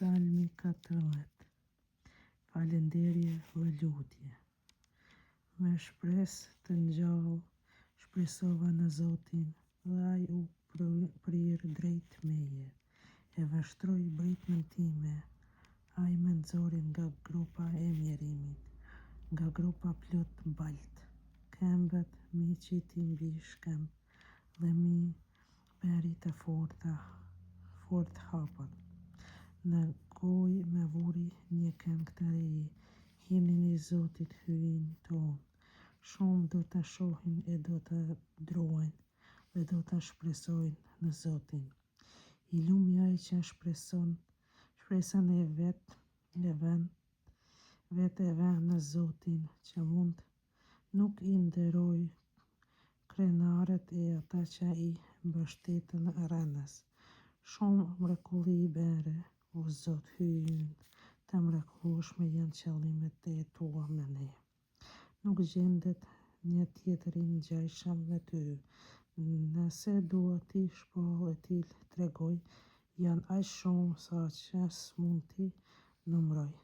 Psalmi 14. Falënderje dhe lutje. Me shpresë të ngjallë shpresova në Zotin, dhe ai u prirë drejt meje. E vështroi britjen time, ai më nxori nga grupa e mjerimit, nga grupa plot balt. Këmbët mi qiti mbi shkëmb, dhe mi beri të fort hapur. Në gojë me vuri një këngë të re, himnin i Zotit hyjin ton. Shumë do të shohin e do të druajnë, dhe do të shpresojnë në Zotin. I lumi ai që shpresën e vën në Zotin, që mund nuk i nderoj krenarët e ata që i mbështeten rreth. Shumë mrekulli i bëre, o Zot, hyjin, të mrekullueshme janë qëllimet e tua me ne. Nuk gjendet një tjetër i ngjashëm me ty. Nëse dua t'i shpall e t'i tregoj, janë aq shumë sa që s'mund t'i numëroj.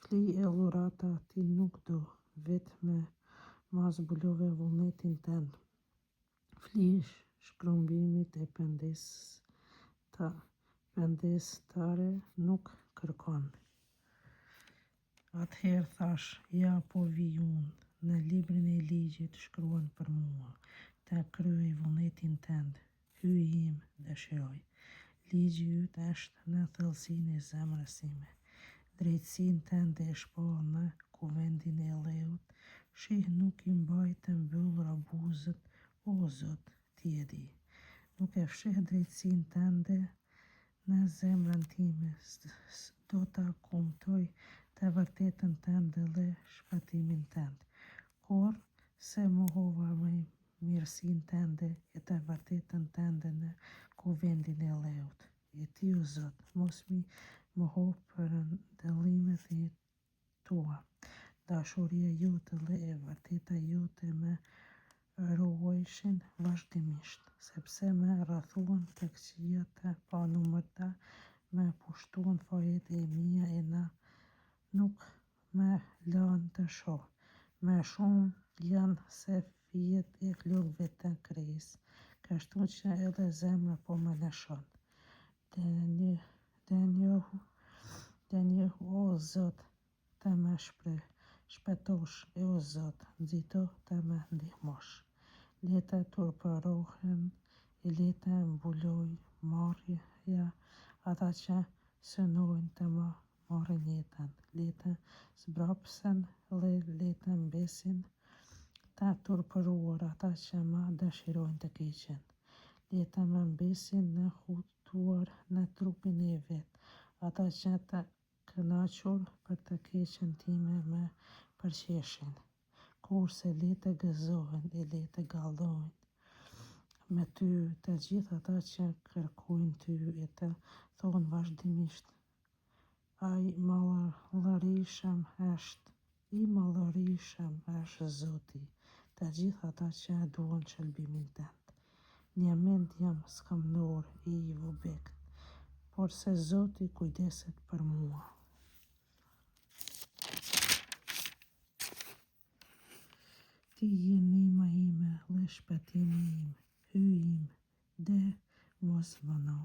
Fli e dhurata ti nuk do, vetëm ma zbulove vullnetin tënd. Fli shkrumbimit e pendestare nuk kërkon. Atëherë thash, ja po vi unë, në librin e ligjit shkruan për mua, të kryej vullnetin tënd, hyj im dëshiroj. Ligji yt është në thellësinë e zemrës sime. Drejtsinë tënde e shpall në kuvendin e leut, shih nuk i mbaj të mbyll rabuzët, o Zot, ti e di. Nuk e fsheh drejtsinë tënde në zemrën time, do ta kumtoj të vërtetën tënde dhe shpëtimin tënd. Kur se mohova mirësinë tënde e të vërtetën tënde në kuvendin e leut. E ti, o Zot, mos mi moho për ndëllimet e tua. Dashuria jote dhe e vërteta jote më ruajshin vazhdimisht, sepse më rrethuan të këqija të panumërta, më pushtuan fajet e mia e nuk më lanë të shoh. Më shumë janë se fijet e flokëve të krijesë, kështu që edhe zemra po më lëshon. Dënjohu, o Zot, të më shpëtosh, e o Zot, nxito të më ndihmosh. Le të turpërohen e le të mbuloj marrja ata që synojnë të më marrin jetën. Le të zbrapsen dhe le të mbesin të turpëruar ata që më dëshirojnë të keqen. Le të më mbesin në hutuar në trupin e vet, ata që të kënaqur për të keqen time më përqeshin. Kurse le të gëzohen e le të gallojnë me ty të gjithë ata që kërkojnë ty e të thonë vazhdimisht, i mallërisëm është Zoti, të gjithë ata që duan shëlbimin tënd. Një mend jam skamnor e i vobekt, por se Zoti kujdeset për mua. Ti je ndihma ime dhe shpëtimi im, hyj im, dhe mos vono.